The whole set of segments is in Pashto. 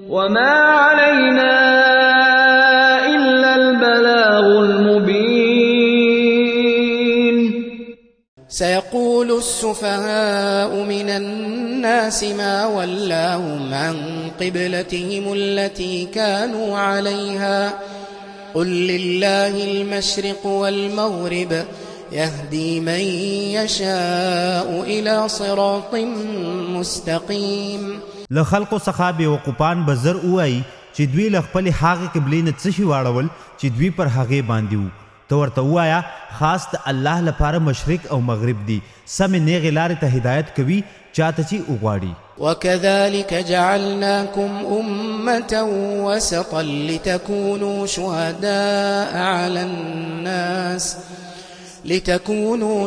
وما علينا إلا البلاغ المبين سيقول السفهاء من الناس ما ولاهم عن قبلتهم التي كانوا عليها قل لله المشرق والمغرب يهدي من يشاء إلى صراط مستقيم. لخلق څخه بیوقوفان بزر وای چې دوی له خپل هغه قبلې نه څه شي واړول چې دوی پر هغه باندې وو. تو ورته وایا خاص د الله لپاره مشرق او مغرب دی، سم نیغې لارې ته هدایت کوي چاته چې وغواړي. وكذلك جعلناكم أمة وسطا لتكونوا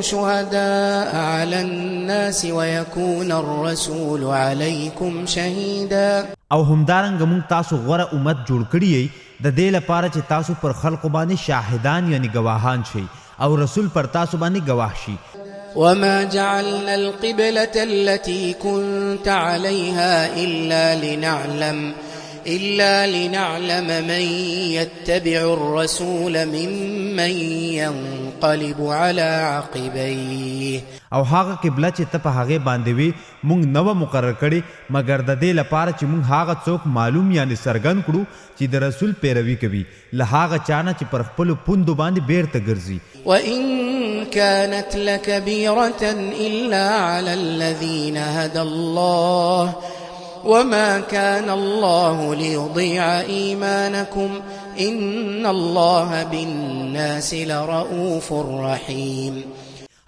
شهداء على الناس ويكون الرسول عليكم شهيدا. او همدارنګه موږ تاسو غوره امت جوړ کړی یې د دې لپاره چې تاسو پر خلقو باندې شاهدان یعنی گواهان شئ او رسول پر تاسو باندې گواه شي. وما جعلنا القبلة التي كنت عليها إلا لنعلم من يتبع الرسول ممن ينقلب على عقبيه. او هغه قبله چې ته په هغه باندې وي مونږ نو مقرر کړي مګر د دې لپاره چې مونږ هغه څوک معلوم یعنی سرګن کړو چې د رسول پیروي کوي له هغه چانه چې پر خپل پوندو باندې بیرته ګرځي. وإن كانت لكبيرة إلا على الذين هدى الله وما كان الله ليضيع إيمانكم إن الله بالناس لرؤوف رحيم.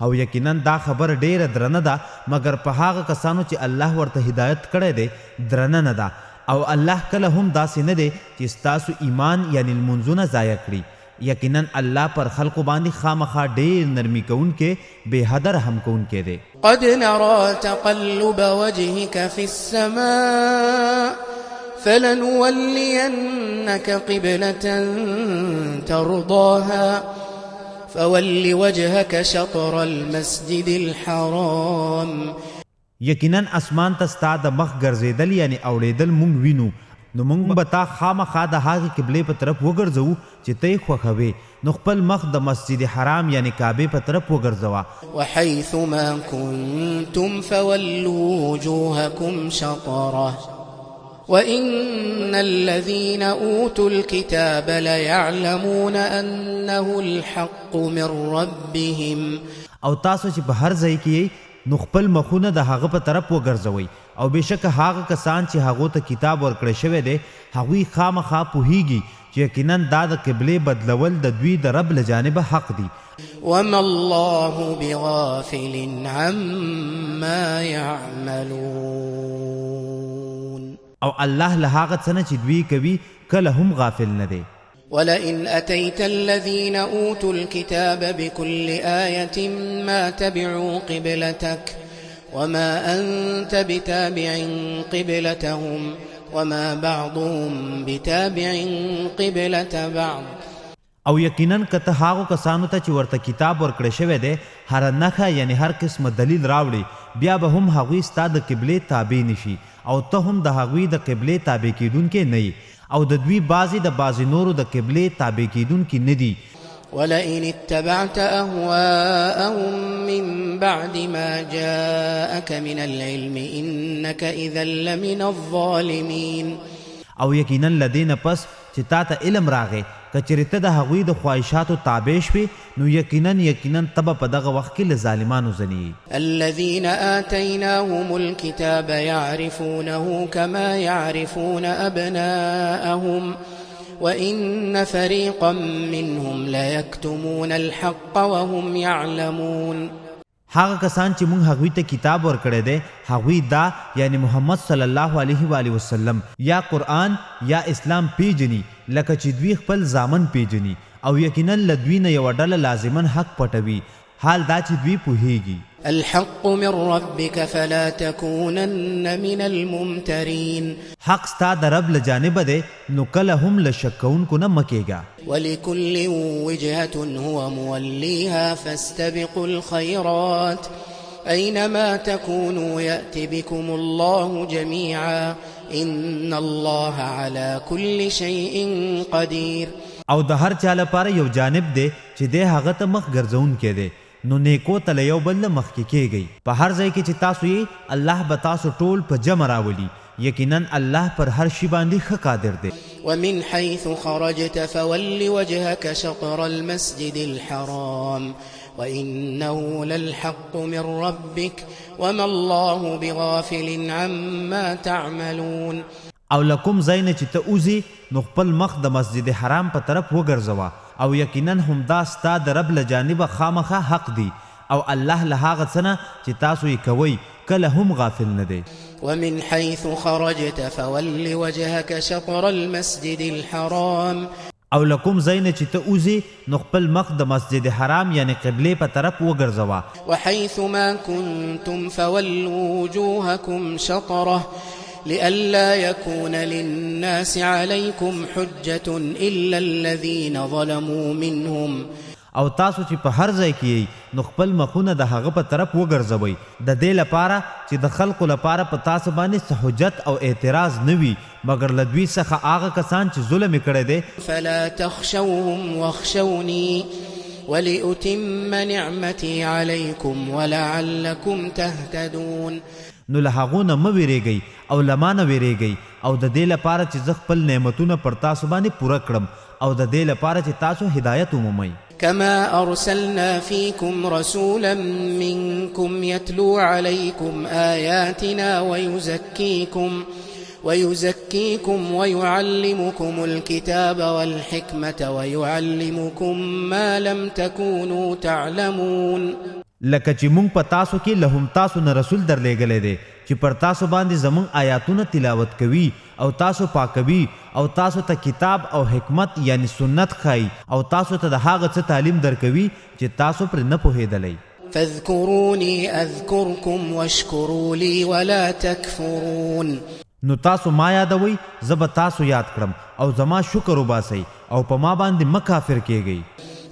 او یقینا دا خبر ډیره درنه ده مګر په هغه کسانو چې الله ورته هدایت کړی دی درنه نه ده. او الله کله هم داسې نه دی چې ستاسو ایمان یعنی المنځونه ضایع کړي. یقینا الله پر خلقو باندې خامخا ډیر نرمي کوونکې بے حد رحم کوونکې دی. قد نرى تقلب وجهك في السماء فلنولينك قبلة ترضاها فول وجهك شطر المسجد الحرام. یقینا اسمان ته ستا د مخ ګرځېدل یعنی اوړېدل مونږ وینو نو مونږ به تا خامخا د هغې قبلې په طرف وګرځوو چې ته یې خوښوې نو خپل مخ د مسجد حرام یعنی کعبې په طرف وګرځوه. وحيث ما كنتم فولوا وجوهكم شطره وإن الذين أوتوا الكتاب ليعلمون أنه الحق من ربهم. او تاسو چې په هر ځای کې نو خپل مخونه د هغه په طرف وګرځوئ او بېشکه هغه کسان چې هغو ته کتاب ورکړی شوی دی هغوی خامخا پوهیږي چې یقینا دا د قبلې بدلول د دوی د رب له جانبه حق دی. وما الله بغافل عما يعملون. او الله له هغه څه نه چې دوی کوي کله هم غافل نه دی. ولئن أتيت الذين أوتوا الكتاب بكل آية ما تبعوا قبلتك وما أنت بتابع قبلتهم وما بعضهم بتابع قبلة بعض. او یقینا کته هغو کسانو ته چې ورته کتاب ورکړی شوی دی هر نښه یعنی هر قسمه دلیل راوړي بیا به هم هغوی ستا د قبلې تابع نشي او ته هم د هغوی د قبلې تابع کیدونکې نه یې او د دوی بعضې د بعضې نورو د قبلې تابع کیدونکي نه دي. ولئن اتبعت أهواءهم من بعد ما جاءك من العلم إنك إذا لمن الظالمين. او یقینا لدین پس چې تا ته علم راغی کچېرې ته د هغوی د خواهشاتو تابع شوې نو یقینا تبه په دغه وخت کې له ظالمانو ځنې. الذين آتيناهم الكتاب يعرفونه كما يعرفون أبناءهم وإن فريقا منهم ليكتمون الحق وهم يعلمون. هغه کسان چې مونږ هغوی ته کتاب ورکړی دی هغوی دا یعنی محمد صلی الله علیه و آله وسلم یا قرآن یا اسلام پیژني لکه چې دوی خپل زامن پیژني او یقینا له دوی نه یوه ډله لازما حق پټوي حال دا چې دوی پوهیږي. الحق من ربك فلا تكونن من الممترين. حق ستا د رب له جانبه دی نو کله هم له شک کوونکو نه مه کیږه. ولكل وجهة هو موليها فاستبقوا الخيرات أينما تكونوا يأت بكم الله جميعا إن الله على كل شيء قدير. او د هر چا لپاره یو جانب دی چې دی هغه ته مخ ګرځون کې دی، نو نیکو ته یو بل مخ کې کېږئ. په هر ځای کې چې تاسو یې الله به تاسو ټول په جمع راولي. یقینا الله پر هر شي باندې ښه قادر دی. ومن حيث خرجت فول وجهك شطر المسجد الحرام وإنه للحق من ربك وما الله بغافل عما تعملون. او لکم زین چې ته اوزی نو خپل مخ د مسجد حرام په طرف وګرځوه، او یقینا هم دا ستا د رب له جانبه خامخه حق دی، او الله له هغه څه نه چې تاسو یې کوئ کله هم غافل نه دی. ومن حيث خرجت فول وجهك شطر المسجد الحرام. او لکم زین چې ته اوزی نو خپل مخ د مسجد حرام یعنی قبله په طرف وګرځوه. وحيث ما كنتم فولوا وجوهكم شطره لئلا يكون للناس عليكم حجة إلا الذين ظلموا منهم. او تاسو چې په هر ځای کې نو خپل مخونه د هغه په طرف وګرځوئ د دې لپاره چې د خلقو لپاره په تاسو باندې څه حجت او اعتراض نه وي مګر له دوی څخه هغه کسان چې ظلم یې کړی دی. فلا تخشوهم واخشوني ولأتم نعمتي عليكم ولعلكم تهتدون. نو له هغو نه مه ویرېږئ او له ما نه ویرېږئ، او د دې لپاره چې زه خپل نعمتونه پر تاسو باندې پوره کړم، او د دې لپاره چې تاسو هدایت ومومئ. كما أرسلنا فيكم رسولا منكم يتلو عليكم آياتنا ويزكيكم ويعلمكم الكتاب والحكمة ويعلمكم ما لم تكونوا تعلمون. لکه چې مونږ په تاسو کې له هم تاسو نه رسول درلېږلی دی چې پر تاسو باندې زمونږ آیاتونه تلاوت کوي او تاسو پاکوي او تاسو ته کتاب او حکمت یعنی سنت ښایي او تاسو ته د هغه څه تعلیم درکوي چې تاسو پرې نه پوهېدلی. فاذكروني أذكركم واشكروا لي ولا تكفرون. نو تاسو ما یادوئ زه به تاسو یاد کړم او زما شکر وباسئ او په ما باندې مه کافر کېږئ.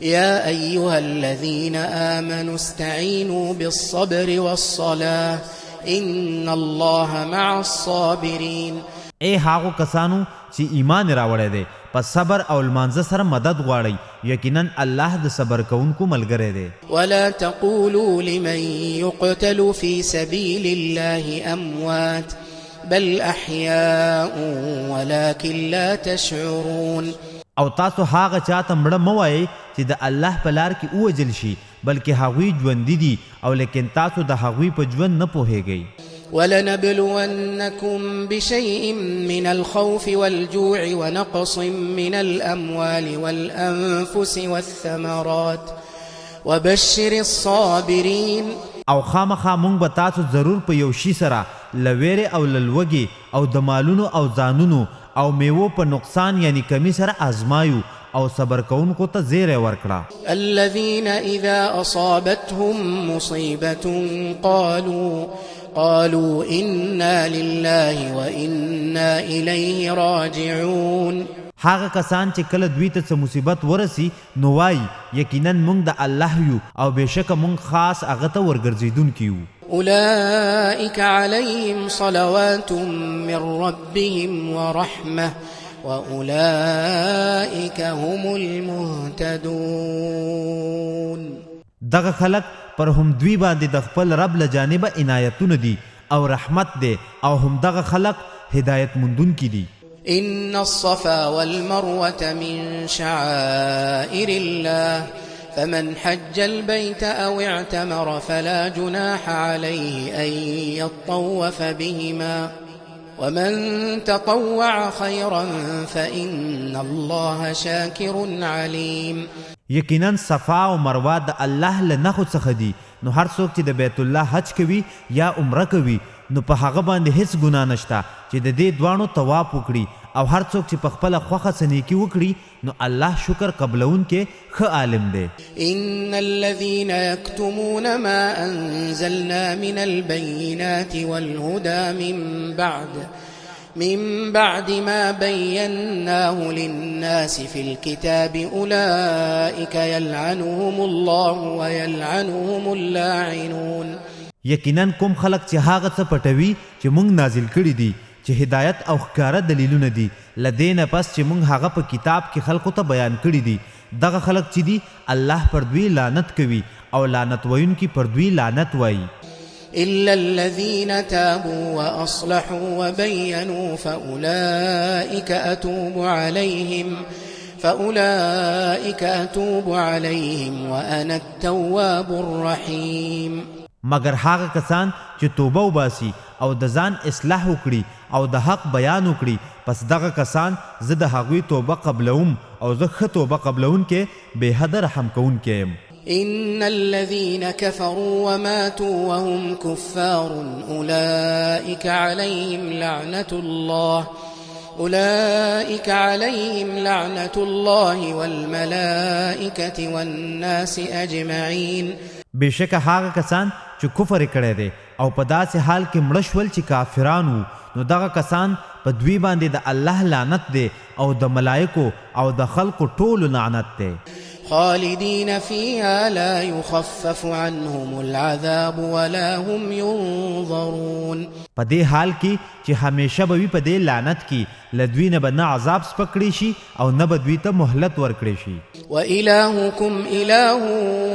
يا أيها الذين آمنوا استعينوا بالصبر والصلاة إن الله مع الصابرين. اے هاغو کسانو چې ایمان راوړی دی په صبر او لمانځه سره مدد غواړئ، یقینا الله د صبر کوونکو ملګری دی. ولا تقولوا لمن يقتل في سبيل الله أموات بل أحياء ولكن لا تشعرون. او تاسو هاغه چاته مړه مه وایئ چې د الله په لار کې ووژل شي، بلکې هغوی ژوندي دي او لیکن تاسو د هغوی په ژوند نه پوهیږئ. ولنبلونكم بشيء من الخوف والجوع ونقص من الأموال والأنفس والثمرات وبشر الصابرين. او خامخا مونږ به تاسو ضرور په یو شي سره له ویرې او له لوږې او د مالونو او ځانونو او میوو په نقصان یعنی کمی سره آزمایو او صبر کوونکو ته زیری ورکړه. الذين إذا أصابتهم مصيبة قالوا إنا لله وإنا إليه راجعون. هغه کسان چې کله دوی ته څه مصیبت ورسی نو وایي یقینا مونږ د الله یو او بېشکه مونږ خاص هغه ته ورګرځېدونکي یو. أولئك عليهم صلوات من ربهم ورحمة وأولئك هم المهتدون. دغه خلق پر هم دوی باندې د خپل رب له جانبه عنایتونه دي او رحمت دی او هم دغه خلق هدایت مندونکي دي. إن الصفا والمروة من شعائر الله فمن حج البيت أو اعتمر فلا جناح عليه أن يطوف بهما ومن تطوع خيرا فإن الله شاكر عليم. یقینا صفا او مروه د الله له نښو څخه دي، نو هر څوک چې د بیت الله حج کوي یا عمره کوي نو په هغه باندې هیڅ ګناه نشته چې د دې دواړو طواف وکړي، او هر څوک چې په خپله خوښه څه نیکي وکړي نو الله شکر قبلونکی ښه عالم دی. إن الذين يكتمون ما أنزلنا من البينات والهدى من بعد ما بيناه للناس في الكتاب أولئك يلعنهم الله ويلعنهم اللاعنون. یقینا کوم خلق چې هغه څه پټوي چې موږ نازل کړي دي چې هدایت او ښکاره دلیلونه دي لدې نه پس چې موږ هغه په کتاب کې خلقو ته بیان کړي دي دغه خلق چې دي الله پر دوی لعنت کوي او لعنت ویونکي پر دوی لعنت وایي إلا الذين تابوا وأصلحوا وبينوا فأولئك أتوب عليهم وأنا التواب الرحيم مگر هغه کسان چې توبه وباسي او د ځان اصلاح وکړي او د حق بیان وکړي پس دغه کسان زه د هغوی توبه قبلوم او زه ښه توبه قبلونکی بې حده رحم کوونکی یم إن الذين كفروا وماتوا وهم كفار أولئك عليهم لعنة الله والملائكة والناس أجمعين بېشکه هغه کسان چې کفر کړی دی او په داسې حال کې مړه شول چې کافران وو نو دغه کسان په دوی باندې د الله لعنت دی او د ملائکو او د خلقو ټولو لعنت دی خالدين فيها لا يخفف عنهم العذاب ولا هم ينظرون په دې حال کې چې همیشه به وي په دې لعنت کې له دوی نه به نه عذاب سپکړي شي او نه به دوی ته مهلت ورکړي شي وإلهكم إله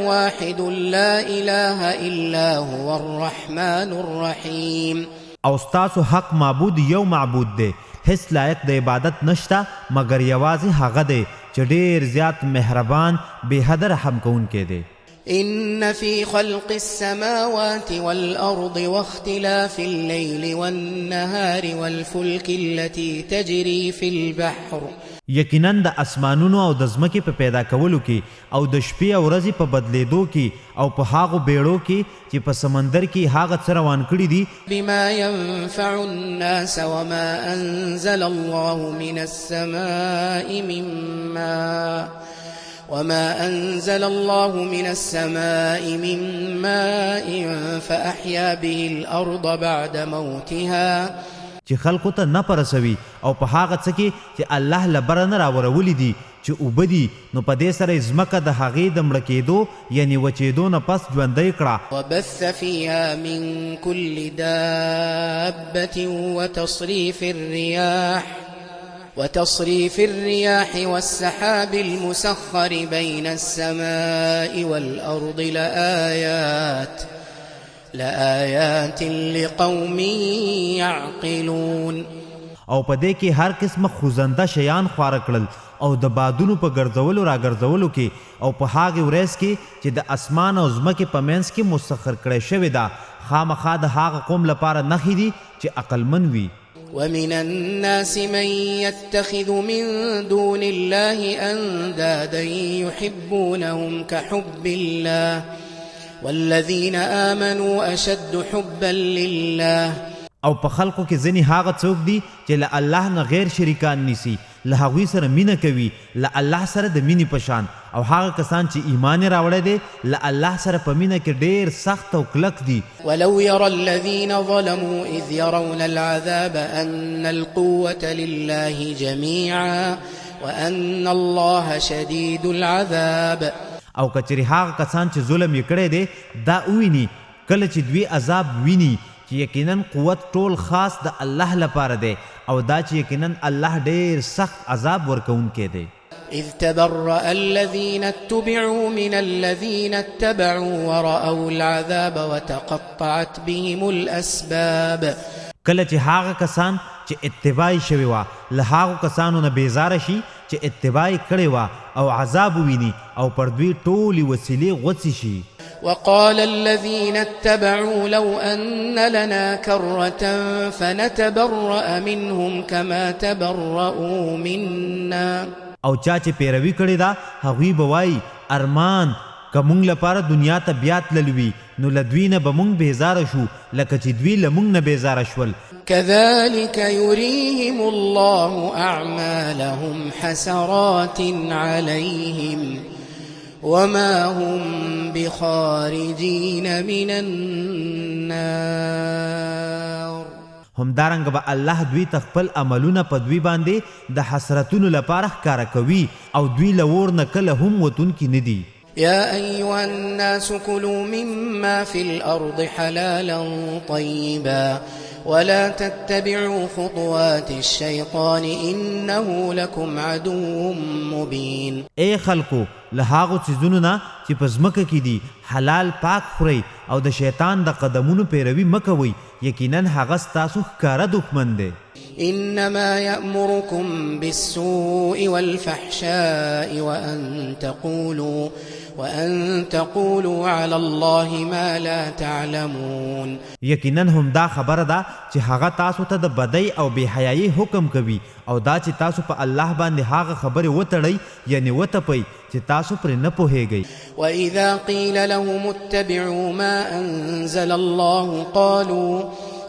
واحد لا إله إلا هو الرحمن الرحيم او ستاسو حق معبود یو معبود دی هیڅ لایق د عبادت نشته مگر یوازې هغه دی چې ډېر زیات مهربان بې حده رحم کوونکی دی إن في خلق السماوات والأرض واختلاف الليل والنهار والفلك التي تجري في البحر یقینا د اسمانونو او د ځمکې په پیدا کولو کې او د شپې او ورځې په بدلیدو کې او په هغو بیړو کې چې په سمندر کې هغه څه روان کړي دي بما ينفع الناس وما أنزل الله من السماء من ماء فأحيا به الأرض بعد موتها چې خلقو ته نه پرسوي او په هغه څه کې چې الله له بره نه راورولی دي چې اوبه دي نو په دې سره ځمکه د هغې د مړه کېدو یعنې وچېدو نه پس ژوندی کړه وبث فيها من كل دابة وتصريف الرياح والسحاب المسخر بين السماء والأرض لآيات لقوم يعقلون او په دې کې هر قسمه خوځنده شیان خواره کړل او د بادونو په ګرځولو را ګرځولو کې او په هغې ورځ کې چې د اسمان او ځمکې په منځ کې مسخر کړی شوې ده خامخا د هغه قوم لپاره نښې دي چې عقلمن وي ومن الناس من يتخذ من دون الله أندادا يحبونهم كحب الله والذين آمنوا أشد حبا لله او په خلقو کې ځینې هغه څوک دي چې له الله نه غیر شریکان نیسي له هغوی سره مینه کوي له الله سره د مینې په شان او هغه کسان چې ایمان یې راوړی دی له الله سره په مینه کې ډېر سخت او کلک دي ولو يرى الذين ظلموا إذ يرون العذاب أن القوة لله جميعا وأن الله شديد العذاب او کچری هغه کسان چې ظلم یې کړی دی دا وویني کله چې دوی عذاب ویني چې یقینا قوت ټول خاص د الله لپاره دی او دا چې یقینا الله ډېر سخت عذاب ورکوونکی دی إذ تبرأ الذين اتبعوا من الذين اتبعوا ورأوا العذاب وتقطعت بهم الأسباب کله چې هغه کسان چې اتباع شوي وه له هغو کسانو نه بیزاره شي چې اتباع کړې وه او عذاب وویني او پر دوی ټولې وسیلې غوڅې شي وقال الذين اتبعوا لو أن لنا كرة فنتبرأ منهم كما تبرؤوا منا او چا چې پیروي کړې ده هغوی به وایي ارمان که مونږ لپاره دنیا ته بیا تللی وي نو له دوی نه به مونږ بیزاره شو لکه چې دوی له مونږ نه بیزاره شول كذلك يريهم الله أعمالهم حسرات عليهم وما هم بخارجين من النار همدارنګه به الله دوی ته خپل عملونه په دوی باندې د حسرتونو لپاره ښکاره کوي او دوی له اور نه کله هم وتونکي نه دي يا أيها الناس كلوا مما في الأرض حلالا طيبا ولا تتبعوا خطوات الشيطان إنه لكم عدو مبين. اے خلکو له هغو څیزونو نه چې په ځمکه کې دي حلال پاک خورئ او د شیطان د قدمونو پیروي مه کوئ، یقینا هغه ستاسو ښکاره دښمن دی. إنما يأمركم بالسوء والفحشاء وأن تقولوا على الله ما لا تعلمون. یقینا هم دا خبره ده چې هغه تاسو ته د بدۍ او بې حیایي حکم کوي او دا چې تاسو په الله باندې هغه خبرې وتړئ یعنی وتپئ چې تاسو پرې نه پوهیږئ. وإذا قيل لهم اتبعوا ما أنزل الله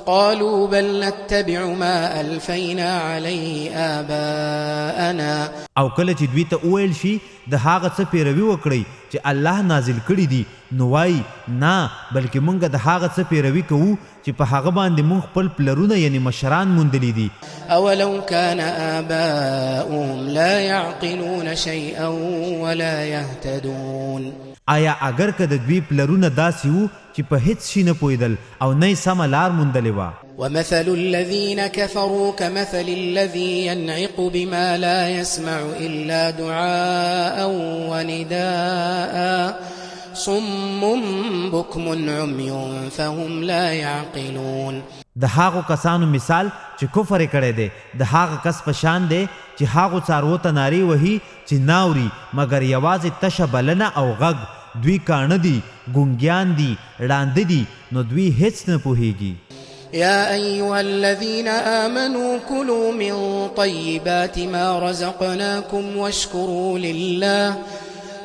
قالوا بل نتبع ما ألفينا عليه آباءنا. او کله چې دوی ته وویل شي د هغه څه پیروي وکړئ چې الله نازل کړي دي، نو وایي نه بلکې موږ د هغه څه پیروي کوو چې په هغه باندې موږ خپل پلرونه یعنی مشران موندلي دي. أولو كان آباؤهم لا يعقلون شيئا ولا يهتدون. آیا اگر که د دوی پلرونه داسې وو چې په هیڅ شي نه پوهېدل او نه یې سمه لار موندلې وه. ومثل الذين كفروا كمثل الذي ينعق بما لا يسمع إلا دعاء ونداء صم بكم عمي فهم لا يعقلون. د هغو کسانو مثال چې کفر یې کړی دی د هغه کس په شان دی چې هغو څاروو ته نارې وهي چې ناوري مګر یوازې تشه بلنه او غږ. دوی کاڼه دي، ګونګیان دي، ړانده دي، نو دوی هیڅ نه پوهیږي. يا أيها الذين آمنوا كلوا من طيبات ما رزقناكم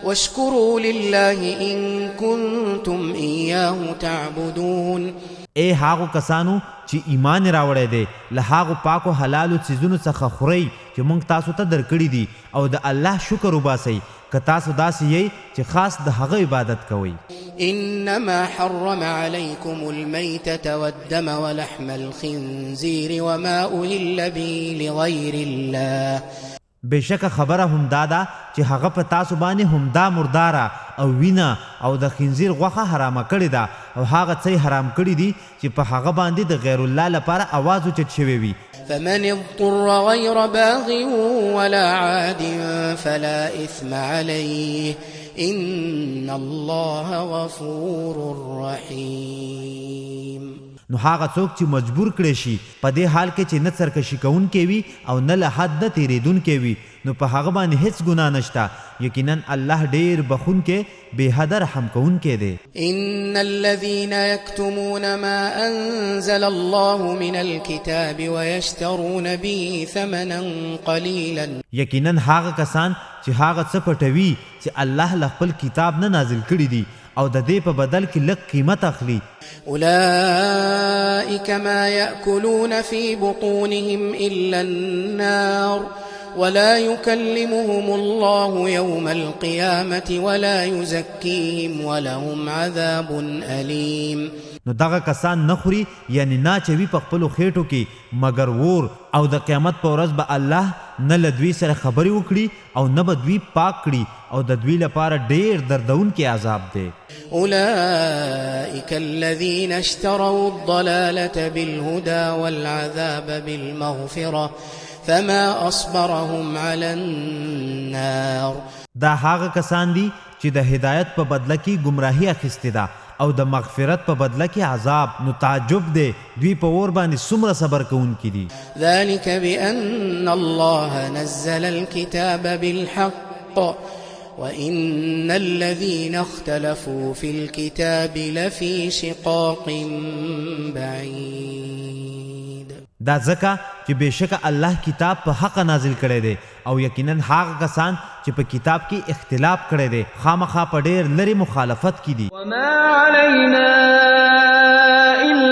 واشكروا لله إن كنتم إياه تعبدون. اے هاغو کسانو چې ایمان راوړی دی له هاغو پاکو حلالو څیزونو څخه خورئ چې موږ تاسو ته درکړي دي او د الله شکر وباسئ که تاسو داسې یئ چې خاص د هغه عبادت کوئ. إنما حرم عليكم الميتة والدم ولحم الخنزير وما أهل به لغير الله. بشک خبره هم دادا چې هغه په تاسو باندې هم دا مرداره او وینا او د خنزیر غوښه حرامه کړې ده او هغه څه حرام کړي دي چې په هغه باندې د غیر الله لپاره आवाज اوچت شوی وي. فمن اضطر غير باغ ولا عاد فلا إثم عليه إن الله غفور رحيم. نو هغه څوک چې مجبور کړي شي په دې حال کې چې نه سرکشي کوونکی وي او نه له حد نه تېرېدونکی وي نو په هغه باندې هیڅ ګناه نشته. یقینا الله ډېر بخونکی بې حده رحم کوونکی دی. إن الذين يكتمون ما أنزل الله من الكتاب ويشترون به ثمنا قليلا. یقینا هغه کسان چې هغه څه پټوي چې الله له خپل کتاب نه نازل کړي دي او د دې په بدل کې لږ قیمت اخلي. أولئك ما يأكلون في بطونهم إلا النار ولا يكلمهم الله يوم القيامة ولا يزكيهم ولهم عذاب أليم. نو دغه کسان نه خوري یعنی ناچوي په خپلو خېټو کې مګر اور او د قیامت په ورځ به الله نه له دوی سره خبرې وکړي او نه به دوی پاک کړي او د دوی لپاره ډېر دردونکی عذاب دی. أولئك الذين اشتروا الضلالة بالهدى والعذاب بالمغفرة فما أصبرهم على النار. دا هغه کسان دي چې د هدایت په بدله کې گمراهي اخیستې ده او د مغفرت په بدله کې عذاب. نو تعجب دی دوی په اور باندې څومره صبر کوونکي دي. ذلك بأن الله نزل الكتاب بالحق وإن الذين اختلفوا في الكتاب لفي شقاق بعيد. دا ځکه چې بېشکه الله کتاب په حق نازل کړی دی او یقینا هغه کسان چې په کتاب کې اختلاف کړی دی خامخا په ډېر لرې مخالفت کې دي. وما علينا إلا